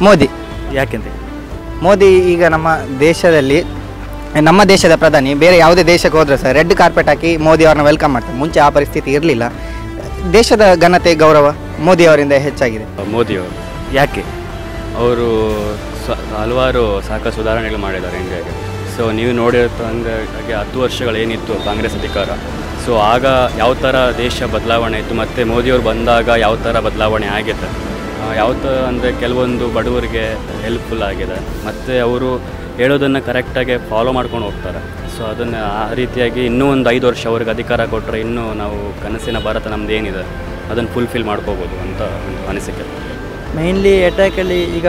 ಮೋದಿ. ಯಾಕೆಂತ? ಮೋದಿ ಈಗ ನಮ್ಮ ದೇಶದ ಪ್ರಧಾನಿ. ಬೇರೆ ಯಾವುದೇ ದೇಶಕ್ಕೆ ಹೋದರೆ ಸರ್ ರೆಡ್ ಕಾರ್ಪೆಟ್ ಹಾಕಿ ಮೋದಿ ಅವ್ರನ್ನ ವೆಲ್ಕಮ್ ಮಾಡ್ತಾರೆ. ಮುಂಚೆ ಆ ಪರಿಸ್ಥಿತಿ ಇರಲಿಲ್ಲ. ದೇಶದ ಘನತೆ ಗೌರವ ಮೋದಿ ಅವರಿಂದ ಹೆಚ್ಚಾಗಿದೆ. ಮೋದಿಯವರು ಯಾಕೆ? ಅವರು ಹಲವಾರು ಸಾಕಷ್ಟು ಸುಧಾರಣೆಗಳು ಮಾಡಿದ್ದಾರೆ ಇಂಡಿಯಾಗೆ. ಸೊ ನೀವು ನೋಡಿರ್ತಂಗೆ 10 ವರ್ಷಗಳೇನಿತ್ತು ಕಾಂಗ್ರೆಸ್ ಅಧಿಕಾರ, ಸೊ ಆಗ ಯಾವ ಥರ ದೇಶ ಬದಲಾವಣೆ ಇತ್ತು ಮತ್ತು ಮೋದಿಯವರು ಬಂದಾಗ ಯಾವ ಥರ ಬದಲಾವಣೆ ಆಗಿದೆ, ಯಾವ ಥರ ಅಂದರೆ ಕೆಲವೊಂದು ಬಡವರಿಗೆ ಹೆಲ್ಪ್ಫುಲ್ ಆಗಿದೆ ಮತ್ತು ಅವರು ಹೇಳೋದನ್ನು ಕರೆಕ್ಟಾಗಿ ಫಾಲೋ ಮಾಡ್ಕೊಂಡು ಹೋಗ್ತಾರೆ. ಸೊ ಅದನ್ನು ಆ ರೀತಿಯಾಗಿ ಇನ್ನೂ ಒಂದು 5 ವರ್ಷ ಅವ್ರಿಗೆ ಅಧಿಕಾರ ಕೊಟ್ಟರೆ ಇನ್ನೂ ನಾವು ಕನಸಿನ ಭಾರತ ನಮ್ದು ಏನಿದೆ ಅದನ್ನು ಫುಲ್ಫಿಲ್ ಮಾಡ್ಕೋಬೋದು ಅಂತ ಒಂದು ಅನಿಸಿಕೆ. ಮೈನ್ಲಿ ಅಟ್ಯಾಕಲ್ಲಿ ಈಗ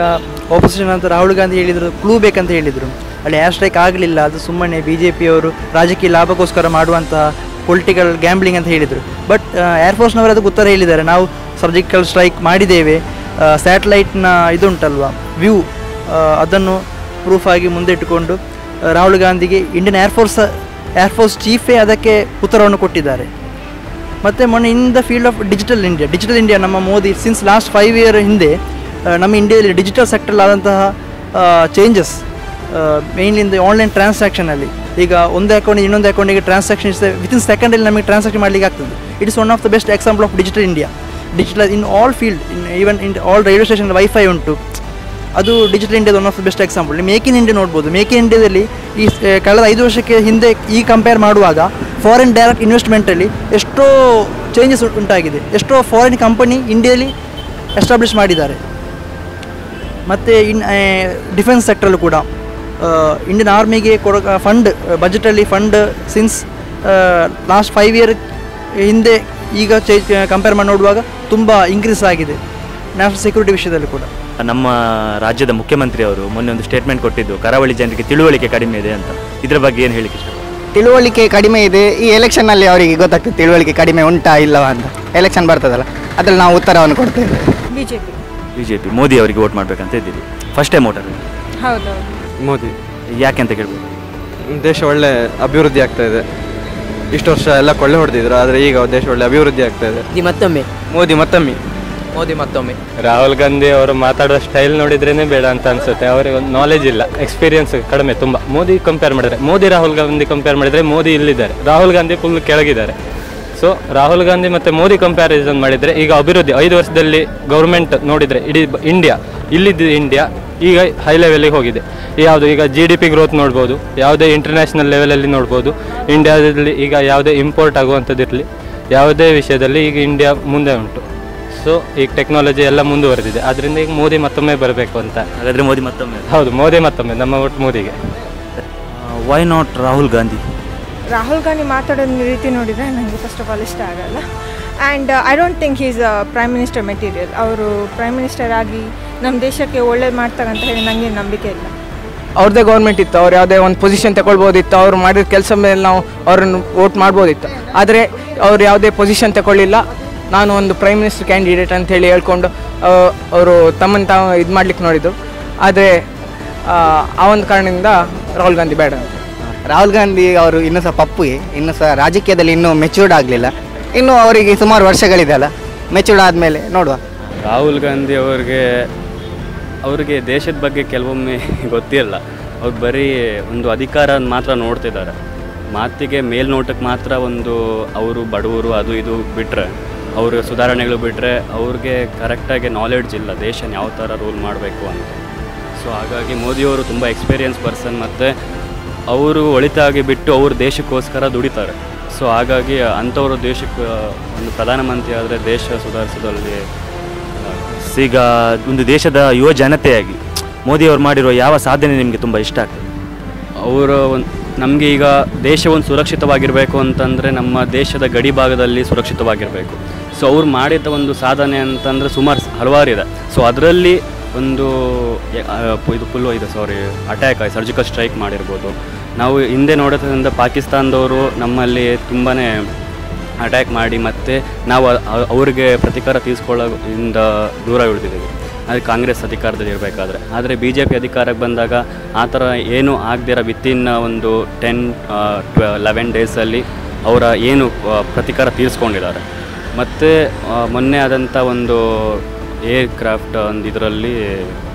ಆಪೋಸಿಷನ್ ಅಂತ ರಾಹುಲ್ ಗಾಂಧಿ ಹೇಳಿದರು, ಕ್ಲೂ ಬೇಕಂತ ಹೇಳಿದರು. ಅಲ್ಲಿ ಏರ್ ಸ್ಟ್ರೈಕ್ ಆಗಲಿಲ್ಲ, ಅದು ಸುಮ್ಮನೆ BJP ಅವರು ರಾಜಕೀಯ ಲಾಭಕ್ಕೋಸ್ಕರ ಮಾಡುವಂತಹ ಪೊಲಿಟಿಕಲ್ ಗ್ಯಾಂಬ್ಲಿಂಗ್ ಅಂತ ಹೇಳಿದರು. ಬಟ್ ಏರ್ಫೋರ್ಸ್ನವರು ಅದಕ್ಕೆ ಉತ್ತರ ಹೇಳಿದ್ದಾರೆ, ನಾವು ಸರ್ಜಿಕಲ್ ಸ್ಟ್ರೈಕ್ ಮಾಡಿದ್ದೇವೆ, ಸ್ಯಾಟಲೈಟ್ನ ಇದುಂಟಲ್ವ ವ್ಯೂ, ಅದನ್ನು ಪ್ರೂಫ್ ಆಗಿ ಮುಂದೆ ಇಟ್ಟುಕೊಂಡು ರಾಹುಲ್ ಗಾಂಧಿಗೆ ಇಂಡಿಯನ್ ಏರ್ಫೋರ್ಸ್ ಚೀಫೇ ಅದಕ್ಕೆ ಉತ್ತರವನ್ನು ಕೊಟ್ಟಿದ್ದಾರೆ. ಮತ್ತು ಮೊನ್ನೆ in the field of digital India ನಮ್ಮ ಮೋದಿ ಸಿನ್ಸ್ ಲಾಸ್ಟ್ 5 ಇಯರ್ ಹಿಂದೆ ನಮ್ಮ ಇಂಡಿಯಾದಲ್ಲಿ ಡಿಜಿಟಲ್ ಸೆಕ್ಟರ್ ಆದಂತಹ changes, mainly in the online ಟ್ರಾನ್ಸಾಕ್ಷನಲ್ಲಿ ಈಗ ಒಂದು ಅಕೌಂಟ್ ಇನ್ನೊಂದು ಅಕೌಂಟಿಗೆ ಟ್ರಾನ್ಸಾಕ್ಷನ್ ವಿತಿನ್ ಸೆಕೆಂಡಲ್ಲಿ ನಮಗೆ ಟ್ರಾನ್ಸಾಕ್ಷನ್ ಮಾಡಲಿಕ್ಕೆ ಆಗ್ತದೆ. It is one of the best example of digital India. Digital in all field, even in all railway station wifi ಉಂಟು, ಅದು ಡಿಜಿಟಲ್ ಇಂಡಿಯಾದ one of the best example. Make in India ನೋಡ್ಬೋದು. Make in ಇಂಡಿಯಾದಲ್ಲಿ ಈ ಕಳೆದ 5 ವರ್ಷಕ್ಕೆ ಹಿಂದೆ ಈ ಕಂಪೇರ್ ಮಾಡುವಾಗ ಫಾರಿನ್ ಡೈರೆಕ್ಟ್ ಇನ್ವೆಸ್ಟ್ಮೆಂಟಲ್ಲಿ ಎಷ್ಟೋ ಚೇಂಜಸ್ ಉಂಟಾಗಿದೆ. ಎಷ್ಟೋ ಫಾರಿನ್ ಕಂಪನಿ ಇಂಡಿಯಾದಲ್ಲಿ ಎಸ್ಟಾಬ್ಲಿಷ್ ಮಾಡಿದ್ದಾರೆ. ಮತ್ತು ಡಿಫೆನ್ಸ್ ಸೆಕ್ಟ್ರಲ್ಲೂ ಕೂಡ ಇಂಡಿಯನ್ ಆರ್ಮಿಗೆ ಫಂಡ್ ಬಜೆಟಲ್ಲಿ ಫಂಡ್ ಸಿನ್ಸ್ ಲಾಸ್ಟ್ 5 ಇಯರ್ ಹಿಂದೆ ಈಗ ಕಂಪೇರ್ ಮಾಡಿ ನೋಡುವಾಗ ತುಂಬ ಇನ್ಕ್ರೀಸ್ ಆಗಿದೆ. ನ್ಯಾಷನಲ್ ಸೆಕ್ಯೂರಿಟಿ ವಿಷಯದಲ್ಲಿ ಕೂಡ ನಮ್ಮ ರಾಜ್ಯದ ಮುಖ್ಯಮಂತ್ರಿ ಅವರು ಮೊನ್ನೆ ಒಂದು ಸ್ಟೇಟ್ಮೆಂಟ್ ಕೊಟ್ಟಿದ್ದು, ಕರಾವಳಿ ಜನರಿಗೆ ತಿಳುವಳಿಕೆ ಕಡಿಮೆ ಇದೆ ಅಂತ. ಇದರ ಬಗ್ಗೆ ಏನು ಹೇಳಿಕ್ಕೆ ಇಷ್ಟ? ತಿಳುವಳಿಕೆ ಕಡಿಮೆ ಇದೆ. ಈ ಎಲೆಕ್ಷನ್ನಲ್ಲಿ ಅವರಿಗೆ ಗೊತ್ತಾಗ್ತದೆ ತಿಳುವಳಿಕೆ ಕಡಿಮೆ ಉಂಟಾ ಇಲ್ಲವಾ ಅಂತ. ಎಲೆಕ್ಷನ್ ಬರ್ತದಲ್ಲ, ಅದರಲ್ಲಿ ನಾವು ಉತ್ತರವನ್ನು ಕೊಡ್ತೇವೆ. ಬಿಜೆಪಿ ಮೋದಿ ಅವರಿಗೆ ವೋಟ್ ಮಾಡಬೇಕಂತ ಇದ್ದೀವಿ. First time voter? ಹೌದು, ಮೋದಿ. ಯಾಕೆ ಅಂತ ಕೇಳ್ಬೋದು? ದೇಶ ಒಳ್ಳೆ ಅಭಿವೃದ್ಧಿ ಆಗ್ತಾ ಇದೆ. ಇಷ್ಟು ವರ್ಷ ಎಲ್ಲ ಕೊಳ್ಳೆ ಹೊಡೆದಿದ್ರು, ಆದರೆ ಈಗ ದೇಶ ಒಳ್ಳೆ ಅಭಿವೃದ್ಧಿ ಆಗ್ತಾ ಇದೆ. ಮೋದಿ ಮತ್ತೊಮ್ಮೆ. ರಾಹುಲ್ ಗಾಂಧಿ ಅವರು ಮಾತಾಡೋ ಸ್ಟೈಲ್ ನೋಡಿದ್ರೇನೆ ಬೇಡ ಅಂತ ಅನ್ಸುತ್ತೆ. ಅವರಿಗೆ ಒಂದು ನಾಲೆಜ್ ಇಲ್ಲ, ಎಕ್ಸ್ಪೀರಿಯನ್ಸ್ ಕಡಿಮೆ ತುಂಬ. ರಾಹುಲ್ ಗಾಂಧಿ ಕಂಪೇರ್ ಮಾಡಿದರೆ ಮೋದಿ ಇಲ್ಲಿದ್ದಾರೆ, ರಾಹುಲ್ ಗಾಂಧಿ ಫುಲ್ ಕೆಳಗಿದ್ದಾರೆ. ಸೊ ರಾಹುಲ್ ಗಾಂಧಿ ಮತ್ತು ಮೋದಿ ಕಂಪ್ಯಾರಿಸನ್ ಮಾಡಿದರೆ ಈಗ ಅಭಿವೃದ್ಧಿ 5 ವರ್ಷದಲ್ಲಿ ಗೌರ್ಮೆಂಟ್ ನೋಡಿದರೆ ಇಡೀ ಇಂಡಿಯಾ, ಇಲ್ಲಿದ್ದು ಇಂಡಿಯಾ ಈಗ ಹೈ ಲೆವೆಲಿಗೆ ಹೋಗಿದೆ. ಯಾವುದು ಈಗ GDP ಗ್ರೋತ್ ನೋಡ್ಬೋದು, ಯಾವುದೇ ಇಂಟರ್ನ್ಯಾಷನಲ್ ಲೆವೆಲಲ್ಲಿ ನೋಡ್ಬೋದು. ಇಂಡಿಯಾದಲ್ಲಿ ಈಗ ಯಾವುದೇ ಇಂಪೋರ್ಟ್ ಆಗುವಂಥದ್ದಿರಲಿ, ಯಾವುದೇ ವಿಷಯದಲ್ಲಿ ಈಗ ಇಂಡಿಯಾ ಮುಂದೆ ಉಂಟು. ಸೊ ಈಗ ಟೆಕ್ನಾಲಜಿ ಎಲ್ಲ ಮುಂದುವರೆದಿದೆ. ಅದರಿಂದ ಈಗ ಮೋದಿ ಮತ್ತೊಮ್ಮೆ ಬರಬೇಕು ಅಂತ. ಹಾಗಾದರೆ ಮೋದಿ ಮತ್ತೊಮ್ಮೆ? ಹೌದು, ಮೋದಿ ಮತ್ತೊಮ್ಮೆ. ನಮ್ಮ ಒಟ್ಟು ಮೋದಿಗೆ. Why not Rahul Gandhi? ರಾಹುಲ್ ಗಾಂಧಿ ಮಾತಾಡೋ ರೀತಿ ನೋಡಿದರೆ ನನಗೆ ಫಸ್ಟ್ ಆಫ್ ಆಲ್ ಇಷ್ಟ ಆಗಲ್ಲ. And I don't think is prime minister material. ಅವರು ಪ್ರೈಮ್ ಮಿನಿಸ್ಟರ್ ಆಗಿ ನಮ್ಮ ದೇಶಕ್ಕೆ ಒಳ್ಳೇದು ಮಾಡ್ತಾರಂತ ಹೇಳಿ ನನಗೆ ನಂಬಿಕೆ ಇಲ್ಲ. ಅವ್ರದ್ದೇ ಗೌರ್ಮೆಂಟ್ ಇತ್ತು, ಅವ್ರು ಯಾವುದೇ ಒಂದು ಪೊಸಿಷನ್ ತಗೊಳ್ಬೋದಿತ್ತು, ಅವ್ರು ಮಾಡಿದ ಕೆಲಸ ಮೇಲೆ ನಾವು ಅವ್ರನ್ನು ವೋಟ್ ಮಾಡ್ಬೋದಿತ್ತು. ಆದರೆ ಅವ್ರು ಯಾವುದೇ ಪೊಸಿಷನ್ ತಗೊಳ್ಳಿಲ್ಲ. ನಾನು ಒಂದು ಪ್ರೈಮ್ ಮಿನಿಸ್ಟರ್ ಕ್ಯಾಂಡಿಡೇಟ್ ಅಂತೇಳಿ ಹೇಳ್ಕೊಂಡು ಅವರು ತಮ್ಮನ್ನು ತಾವು ಇದು ಮಾಡಲಿಕ್ಕೆ ನೋಡಿದರು. ಆದರೆ ಆ ಒಂದು ಕಾರಣದಿಂದ ರಾಹುಲ್ ಗಾಂಧಿ ಬೇಡ. ರಾಹುಲ್ ಗಾಂಧಿ ಅವರು ಇನ್ನೂ ಸಹ ಪಪ್ಪುಗೆ, ಇನ್ನೂ ಸಹ ರಾಜಕೀಯದಲ್ಲಿ ಇನ್ನೂ ಮೆಚ್ಯೂರ್ಡ್ ಆಗಲಿಲ್ಲ. ಇನ್ನೂ ಅವರಿಗೆ ಸುಮಾರು ವರ್ಷಗಳಿದೆ ಅಲ್ಲ, ಮೆಚ್ಯೂರ್ಡ್ ಆದಮೇಲೆ ನೋಡುವ. ರಾಹುಲ್ ಗಾಂಧಿ ಅವ್ರಿಗೆ ದೇಶದ ಬಗ್ಗೆ ಕೆಲವೊಮ್ಮೆ ಗೊತ್ತಿಲ್ಲ. ಅವ್ರು ಬರೀ ಒಂದು ಅಧಿಕಾರ ಮಾತ್ರ ನೋಡ್ತಿದ್ದಾರೆ. ಮಾತಿಗೆ ಮೇಲ್ನೋಟಕ್ಕೆ ಮಾತ್ರ ಒಂದು ಅವರು ಬಡವರು ಅದು ಇದು ಬಿಟ್ಟರೆ, ಅವರು ಸುಧಾರಣೆಗಳು ಬಿಟ್ಟರೆ ಅವ್ರಿಗೆ ಕರೆಕ್ಟಾಗಿ ನಾಲೆಡ್ಜ್ ಇಲ್ಲ ದೇಶನ ಯಾವ ಥರ ರೂಲ್ ಮಾಡಬೇಕು ಅಂತ. ಸೊ ಹಾಗಾಗಿ ಮೋದಿಯವರು ತುಂಬ ಎಕ್ಸ್ಪೀರಿಯನ್ಸ್ ಪರ್ಸನ್ ಮತ್ತು ಅವರು ಒಳಿತಾಗಿ ಬಿಟ್ಟು ಅವ್ರ ದೇಶಕ್ಕೋಸ್ಕರ ದುಡಿತಾರೆ. ಸೊ ಹಾಗಾಗಿ ಅಂಥವರು ದೇಶಕ್ಕೆ ಒಂದು ಪ್ರಧಾನಮಂತ್ರಿ ಆದರೆ ದೇಶ ಸುಧಾರಿಸೋದ್ರಲ್ಲಿ. ಈಗ ಒಂದು ದೇಶದ ಯುವ ಜನತೆಯಾಗಿ ಮೋದಿಯವರು ಮಾಡಿರೋ ಯಾವ ಸಾಧನೆ ನಿಮಗೆ ತುಂಬ ಇಷ್ಟ ಆಗ್ತದೆ? ಅವರು ನಮಗೆ ಈಗ ದೇಶ ಒಂದು ಸುರಕ್ಷಿತವಾಗಿರಬೇಕು ಅಂತಂದರೆ ನಮ್ಮ ದೇಶದ ಗಡಿ ಭಾಗದಲ್ಲಿ ಸುರಕ್ಷಿತವಾಗಿರಬೇಕು. ಸೊ ಅವ್ರು ಮಾಡಿದ ಒಂದು ಸಾಧನೆ ಅಂತಂದರೆ ಹಲವಾರು ಇದೆ. ಸೊ ಅದರಲ್ಲಿ ಒಂದು ಅಟ್ಯಾಕ್ ಆಗಿ ಸರ್ಜಿಕಲ್ ಸ್ಟ್ರೈಕ್ ಮಾಡಿರ್ಬೋದು. ನಾವು ಹಿಂದೆ ನೋಡೋದ್ರಿಂದ ಪಾಕಿಸ್ತಾನದವರು ನಮ್ಮಲ್ಲಿ ತುಂಬಾ ಅಟ್ಯಾಕ್ ಮಾಡಿ ಮತ್ತು ನಾವು ಅವ್ರಿಗೆ ಪ್ರತೀಕಾರ ತೀರಿಸ್ಕೊಳ್ಳೋದ್ರಿಂದ ದೂರ ಉಳಿದಿದ್ದೀವಿ. ಅದು ಕಾಂಗ್ರೆಸ್ ಅಧಿಕಾರದಲ್ಲಿ ಇರಬೇಕಾದ್ರೆ. ಆದರೆ BJP ಅಧಿಕಾರಕ್ಕೆ ಬಂದಾಗ ಆ ಥರ ಏನೂ ಆಗದಿರೋ ವಿತಿನ್ ಒಂದು 10-11 ಡೇಸಲ್ಲಿ ಅವರ ಏನು ಪ್ರತೀಕಾರ ತೀರಿಸ್ಕೊಂಡಿದ್ದಾರೆ. ಮತ್ತು ಮೊನ್ನೆ ಆದಂಥ ಒಂದು ಏರ್ ಕ್ರಾಫ್ಟ್ ಒಂದು ಇದರಲ್ಲಿ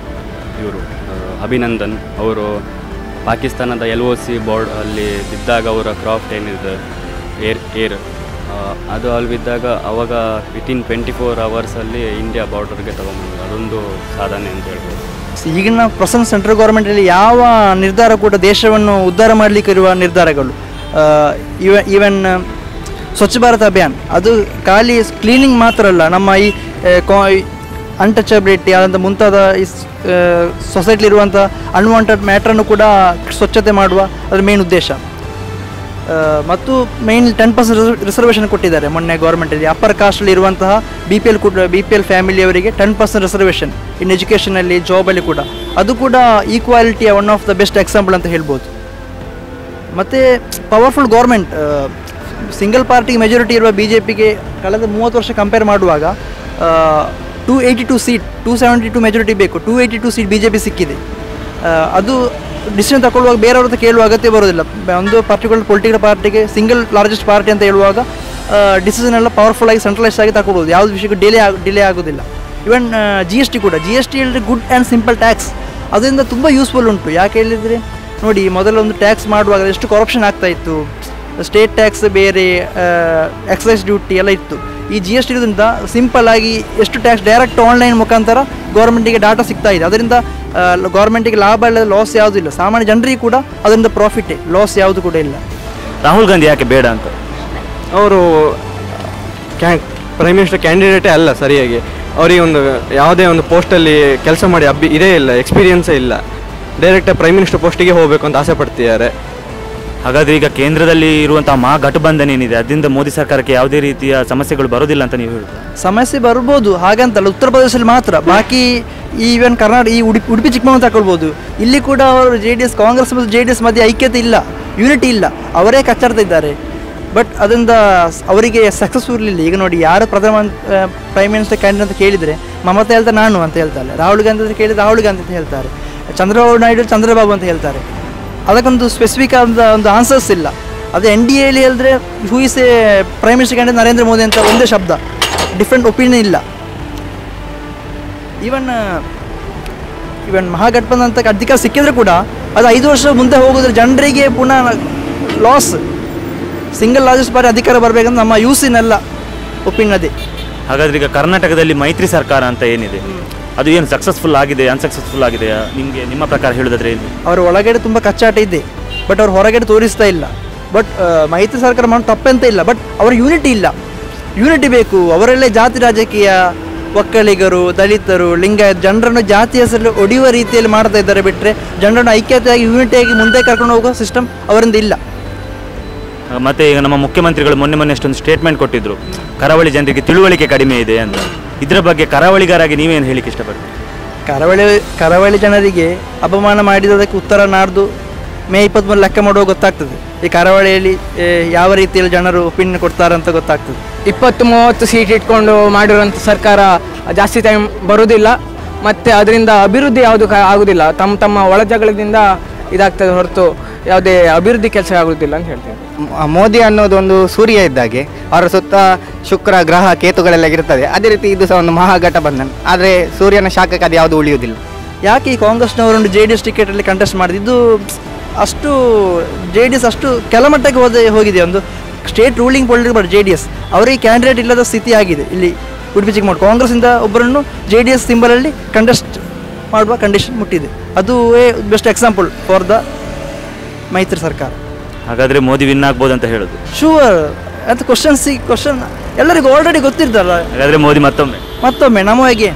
ಇವರು ಅಭಿನಂದನ್ ಅವರು ಪಾಕಿಸ್ತಾನದ LOC ಬೋರ್ಡ್ ಅಲ್ಲಿ ಬಿದ್ದಾಗ ಅವರ ಕ್ರಾಫ್ಟ್ ಏನಿದೆ ಏರ್ ಅದು ಅಲ್ಲಿ ಬಿದ್ದಾಗ ಅವಾಗ ವಿತಿನ್ 24 ಅವರ್ಸಲ್ಲಿ ಇಂಡಿಯಾ ಬಾರ್ಡರ್ಗೆ ತೊಗೊಂಬಂದ್ರು. ಅದೊಂದು ಸಾಧನೆ ಅಂತ ಹೇಳ್ಬೋದು. ಈಗಿನ ಪ್ರೆಸೆಂಟ್ ಸೆಂಟ್ರಲ್ ಗೌರ್ಮೆಂಟಲ್ಲಿ ಯಾವ ನಿರ್ಧಾರ ಕೂಡ ದೇಶವನ್ನು ಉದ್ಧಾರ ಮಾಡಲಿಕ್ಕೆ ಇರುವ ನಿರ್ಧಾರಗಳು, ಈವನ್ ಸ್ವಚ್ಛ ಭಾರತ್ ಅಭಿಯಾನ್ ಅದು ಖಾಲಿ ಕ್ಲೀನಿಂಗ್ ಮಾತ್ರ ಅಲ್ಲ, ನಮ್ಮ ಈ ಅನ್ಟಚಬಿಲಿಟಿ ಆದಂಥ ಮುಂತಾದ ಈ ಸೊಸೈಟಿಲಿರುವಂಥ ಅನ್ವಾಂಟೆಡ್ ಮ್ಯಾಟ್ರನ್ನು ಕೂಡ ಸ್ವಚ್ಛತೆ ಮಾಡುವ ಅದರ ಮೇನ್ ಉದ್ದೇಶ. ಮತ್ತು ಮೇನ್ 10% ರಿಸರ್ವೇಷನ್ ಕೊಟ್ಟಿದ್ದಾರೆ ಮೊನ್ನೆ ಗೌರ್ಮೆಂಟಲ್ಲಿ. ಅಪ್ಪರ್ ಕಾಸ್ಟಲ್ಲಿ ಇರುವಂತಹ BPL ಫ್ಯಾಮಿಲಿಯವರಿಗೆ 10% ರಿಸರ್ವೇಷನ್ ಇನ್ ಎಜುಕೇಷನಲ್ಲಿ, ಜಾಬಲ್ಲಿ ಕೂಡ. ಅದು ಕೂಡ ಈಕ್ವಾಲಿಟಿಯ one of the best example ಅಂತ ಹೇಳ್ಬೋದು. ಮತ್ತು ಪವರ್ಫುಲ್ ಗೌರ್ಮೆಂಟ್, ಸಿಂಗಲ್ ಪಾರ್ಟಿಗೆ ಮೆಜಾರಿಟಿ ಇರುವ BJPಗೆ ಕಳೆದ 30 ವರ್ಷ ಕಂಪೇರ್ ಮಾಡುವಾಗ 282 ಸೀಟ್, 272 ಮೆಜಾರಿಟಿ ಬೇಕು, 282 ಸೀಟ್ BJP ಸಿಕ್ಕಿದೆ. ಅದು ಡಿಸಿಷನ್ ತಗೊಳ್ಳುವಾಗ ಬೇರೆಯವ್ರ ಹತ್ರ ಕೇಳುವ ಅಗತ್ಯ ಬರೋದಿಲ್ಲ. ಒಂದು ಪರ್ಟಿಕ್ಯುಲರ್ ಪೊಲಿಟಿಕಲ್ ಪಾರ್ಟಿಗೆ ಸಿಂಗಲ್ ಲಾರ್ಜೆಸ್ಟ್ ಪಾರ್ಟಿ ಅಂತ ಹೇಳುವಾಗ ಡಿಸಿಷನ್ ಎಲ್ಲ ಪವರ್ಫುಲ್ ಆಗಿ ಸೆಂಟ್ರಲೈಸ್ ಆಗಿ ತಗೊಳ್ಬೋದು, ಯಾವುದೇ ವಿಷಯಕ್ಕೂ ಡಿಲೇ ಆಗೋದಿಲ್ಲ. ಇವನ್ GST ಕೂಡ, GST ಹೇಳಿದ್ರೆ ಗುಡ್ ಆ್ಯಂಡ್ ಸಿಂಪಲ್ ಟ್ಯಾಕ್ಸ್, ಅದರಿಂದ ತುಂಬ ಯೂಸ್ಫುಲ್ ಉಂಟು. ಯಾಕೆ ಹೇಳಿದರೆ ನೋಡಿ, ಮೊದಲೊಂದು ಟ್ಯಾಕ್ಸ್ ಮಾಡುವಾಗ ಎಷ್ಟು ಕರಪ್ಷನ್ ಆಗ್ತಾಯಿತ್ತು, ಸ್ಟೇಟ್ ಟ್ಯಾಕ್ಸ್ ಬೇರೆ, ಎಕ್ಸೈಸ್ ಡ್ಯೂಟಿ ಎಲ್ಲ ಇತ್ತು. ಈ GST ಇರೋದ್ರಿಂದ ಸಿಂಪಲ್ ಆಗಿ ಎಷ್ಟು ಟ್ಯಾಕ್ಸ್ ಡೈರೆಕ್ಟ್ ಆನ್ಲೈನ್ ಮುಖಾಂತರ ಗೌರ್ಮೆಂಟಿಗೆ ಡಾಟಾ ಸಿಗ್ತಾ ಇದೆ. ಅದರಿಂದ ಗೌರ್ಮೆಂಟಿಗೆ ಲಾಭ ಇಲ್ಲ, ಲಾಸ್ ಯಾವುದೂ ಇಲ್ಲ, ಸಾಮಾನ್ಯ ಜನರಿಗೆ ಕೂಡ ಅದರಿಂದ ಪ್ರಾಫಿಟ್ಟೇ, ಲಾಸ್ ಯಾವುದು ಕೂಡ ಇಲ್ಲ. ರಾಹುಲ್ ಗಾಂಧಿ ಯಾಕೆ ಬೇಡ ಅಂತ? ಅವರು ಪ್ರೈಮ್ ಮಿನಿಸ್ಟರ್ ಕ್ಯಾಂಡಿಡೇಟೇ ಅಲ್ಲ ಸರಿಯಾಗಿ. ಅವರಿಗೆ ಒಂದು ಯಾವುದೇ ಒಂದು ಪೋಸ್ಟಲ್ಲಿ ಕೆಲಸ ಮಾಡಿ ಇದೇ ಇಲ್ಲ, ಎಕ್ಸ್ಪೀರಿಯನ್ಸೇ ಇಲ್ಲ. ಡೈರೆಕ್ಟಾಗಿ ಪ್ರೈಮ್ ಮಿನಿಸ್ಟರ್ ಪೋಸ್ಟಿಗೆ ಹೋಗಬೇಕು ಅಂತ ಆಸೆ ಪಡ್ತಿದ್ದಾರೆ. ಹಾಗಾದರೆ ಈಗ ಕೇಂದ್ರದಲ್ಲಿ ಇರುವಂಥ ಮಹಾಗಠಬಂಧನ ಏನಿದೆ ಅದರಿಂದ ಮೋದಿ ಸರ್ಕಾರಕ್ಕೆ ಯಾವುದೇ ರೀತಿಯ ಸಮಸ್ಯೆಗಳು ಬರೋದಿಲ್ಲ ಅಂತ ನೀವು ಹೇಳುತ್ತಾ? ಸಮಸ್ಯೆ ಬರ್ಬೋದು, ಹಾಗಂತಲ್ಲ. ಉತ್ತರ ಪ್ರದೇಶದಲ್ಲಿ ಮಾತ್ರ, ಬಾಕಿ ಈವನ್ ಕರ್ನಾಟಕ, ಈ ಉಡುಪಿ ಚಿಕ್ಕಮಗಳೂರು ತಗೊಳ್ಬೋದು. ಇಲ್ಲಿ ಕೂಡ ಅವರು ಕಾಂಗ್ರೆಸ್ ಮತ್ತು JDS ಮಧ್ಯೆ ಐಕ್ಯತೆ ಇಲ್ಲ, ಯೂನಿಟಿ ಇಲ್ಲ, ಅವರೇ ಕಚ್ಚಾಡ್ತಾ ಇದ್ದಾರೆ. ಬಟ್ ಅದರಿಂದ ಅವರಿಗೆ ಸಕ್ಸಸ್ಫುಲ್ ಇಲ್ಲ. ಈಗ ನೋಡಿ, ಯಾರು ಪ್ರೈಮ್ ಮಿನಿಸ್ಟರ್ ಕ್ಯಾಂಡಿಡೇಟ್ ಅಂತ ಕೇಳಿದರೆ ಮಮತಾ ಹೇಳ್ತಾರೆ ನಾನು ಅಂತ ಹೇಳ್ತಾರೆ, ರಾಹುಲ್ ಗಾಂಧಿ ಅಂತ ಕೇಳಿದರೆ ರಾಹುಲ್ ಗಾಂಧಿ ಅಂತ ಹೇಳ್ತಾರೆ, ಚಂದ್ರಬಾಬು ನಾಯ್ಡು ಚಂದ್ರಬಾಬು ಅಂತ ಹೇಳ್ತಾರೆ. ಅದಕ್ಕೊಂದು ಸ್ಪೆಸಿಫಿಕ್ ಆದ ಒಂದು ಆನ್ಸರ್ಸ್ ಇಲ್ಲ. ಅದೇ NDAಯಲ್ಲಿ ಹೇಳಿದ್ರೆ who is A prime minister candidate Narendra Modi ಅಂತ ಒಂದೇ ಶಬ್ದ, ಡಿಫ್ರೆಂಟ್ ಒಪಿನಿಯನ್ ಇಲ್ಲ. ಈವನ್ ಮಹಾಗಠಬಂಧನ್ ಅಂತ ಅಧಿಕಾರ ಸಿಕ್ಕಿದ್ರೆ ಕೂಡ ಅದು 5 ವರ್ಷ ಮುಂದೆ ಹೋಗೋದ್ರೆ ಜನರಿಗೆ ಪುನಃ ಲಾಸ್. ಸಿಂಗಲ್ ಲಾರ್ಜೆಸ್ಟ್ ಪಾರ್ಟಿ ಅಧಿಕಾರ ಬರಬೇಕಂತ ನಮ್ಮ ಯೂಸಿನೆಲ್ಲ ಒಪಿನಿಯನ್ ಅದೇ. ಹಾಗಾದ್ರೆ ಈಗ ಕರ್ನಾಟಕದಲ್ಲಿ ಮೈತ್ರಿ ಸರ್ಕಾರ ಅಂತ ಏನಿದೆ ಅದು ಏನು ಸಕ್ಸಸ್ಫುಲ್ ಆಗಿದೆ, ಅನ್ಸಕ್ಸಸ್ಫುಲ್ ಆಗಿದೆಯಾ ನಿಮಗೆ, ನಿಮ್ಮ ಪ್ರಕಾರ ಹೇಳೋದಾದ್ರೆ ಏನು? ಅವ್ರ ಒಳಗಡೆ ತುಂಬ ಕಚ್ಚಾಟ ಇದೆ, ಬಟ್ ಅವ್ರು ಹೊರಗಡೆ ತೋರಿಸ್ತಾ ಇಲ್ಲ. ಬಟ್ ಮೈತ್ರಿ ಸರ್ಕಾರ ಮಾಡೋದು ತಪ್ಪಂತ ಇಲ್ಲ, ಬಟ್ ಅವರ ಯೂನಿಟಿ ಇಲ್ಲ. ಯೂನಿಟಿ ಬೇಕು. ಅವರಲ್ಲೇ ಜಾತಿ ರಾಜಕೀಯ, ಒಕ್ಕಲಿಗರು, ದಲಿತರು, ಲಿಂಗಾಯತ್ ಜನರನ್ನು ಜಾತಿ ಹೆಸರಲ್ಲಿ ಒಡೆಯುವ ರೀತಿಯಲ್ಲಿ ಮಾಡ್ತಾ ಇದ್ದಾರೆ. ಬಿಟ್ಟರೆ ಜನರನ್ನು ಐಕ್ಯತೆಯಾಗಿ ಯೂನಿಟಿಯಾಗಿ ಮುಂದೆ ಕರ್ಕೊಂಡು ಹೋಗೋ ಸಿಸ್ಟಮ್ ಅವರಿಂದ ಇಲ್ಲ. ಮತ್ತೆ ಈಗ ನಮ್ಮ ಮುಖ್ಯಮಂತ್ರಿಗಳು ಮೊನ್ನೆ ಅಷ್ಟೊಂದು ಸ್ಟೇಟ್ಮೆಂಟ್ ಕೊಟ್ಟಿದ್ರು, ಕರಾವಳಿ ಜನರಿಗೆ ತಿಳುವಳಿಕೆ ಕಡಿಮೆ ಇದೆ ಅಂತ. ಇದರ ಬಗ್ಗೆ ಕರಾವಳಿಗರಾಗಿ ನೀವೇನು ಹೇಳಿಕ್ಕೆ ಇಷ್ಟಪಡ್ತೀರಿ? ಕರಾವಳಿ ಜನರಿಗೆ ಅಪಮಾನ ಮಾಡಿದದಕ್ಕೆ ಉತ್ತರ ನಾಡ್ದು ಮೇ 23 ಲೆಕ್ಕ ಮಾಡುವಾಗ ಗೊತ್ತಾಗ್ತದೆ. ಈ ಕರಾವಳಿಯಲ್ಲಿ ಯಾವ ರೀತಿಯಲ್ಲಿ ಜನರು ಒಪಿನಿಯನ್ ಕೊಡ್ತಾರೆ ಅಂತ ಗೊತ್ತಾಗ್ತದೆ. 20-30 ಸೀಟ್ ಇಟ್ಕೊಂಡು ಮಾಡಿರುವಂಥ ಸರ್ಕಾರ ಜಾಸ್ತಿ ಟೈಮ್ ಬರೋದಿಲ್ಲ, ಮತ್ತು ಅದರಿಂದ ಅಭಿವೃದ್ಧಿ ಯಾವುದು ಆಗೋದಿಲ್ಲ. ತಮ್ಮ ಒಳ ಜಗಳದಿಂದ ಇದಾಗ್ತದೆ ಹೊರತು ಯಾವುದೇ ಅಭಿವೃದ್ಧಿ ಕೆಲಸ ಆಗೋದಿಲ್ಲ ಅಂತ ಹೇಳ್ತೀನಿ. ಮೋದಿ ಅನ್ನೋದೊಂದು ಸೂರ್ಯ ಇದ್ದಾಗೆ, ಅವರ ಸುತ್ತ ಶುಕ್ರ ಗ್ರಹ ಕೇತುಗಳೆಲ್ಲ ಇರ್ತದೆ. ಅದೇ ರೀತಿ ಇದು ಸಹ ಒಂದು ಮಹಾಗಠಬಂಧನ್. ಆದರೆ ಸೂರ್ಯನ ಶಾಖಕ್ಕೆ ಅದು ಯಾವುದು ಉಳಿಯುವುದಿಲ್ಲ. ಯಾಕೆ ಈ ಕಾಂಗ್ರೆಸ್ನವರೊಂದು JDS ಟಿಕೆಟಲ್ಲಿ ಕಂಟೆಸ್ಟ್ ಮಾಡಿದ್ದು? ಅಷ್ಟು JDS ಅಷ್ಟು ಕೆಳಮಟ್ಟಕ್ಕೆ ಹೋಗಿದೆ. ಒಂದು ಸ್ಟೇಟ್ ರೂಲಿಂಗ್ ಪೊಲಿಟಿಕಲ್ JDS ಅವರಿಗೆ ಕ್ಯಾಂಡಿಡೇಟ್ ಇಲ್ಲದ ಸ್ಥಿತಿ ಆಗಿದೆ. ಇಲ್ಲಿ ಉಡುಪಿ ಚಿಕ್ಕಮಗಳೂರು ಕಾಂಗ್ರೆಸ್ಸಿಂದ ಒಬ್ಬರನ್ನು JDS ಸಿಂಬಲಲ್ಲಿ ಕಂಟೆಸ್ಟ್ ಮಾಡುವ ಕಂಡೀಷನ್ ಮುಟ್ಟಿದೆ. ಅದು ಬೆಸ್ಟ್ ಎಕ್ಸಾಂಪಲ್ ಫಾರ್ ದ ಮೈತ್ರಿ ಸರ್ಕಾರ. ಹಾಗಾದರೆ ಮೋದಿ ವಿನ್ ಆಗ್ಬೋದು ಅಂತ ಹೇಳೋದು? ಶೂರ್ ಅಂತ ಕ್ವಶನ್ ಎಲ್ಲರಿಗೂ ಆಲ್ರೆಡಿ ಗೊತ್ತಿರ್ತಲ್ಲ. ಹಾಗಾದರೆ ಮೋದಿ ಮತ್ತೊಮ್ಮೆ ನಮಗೆ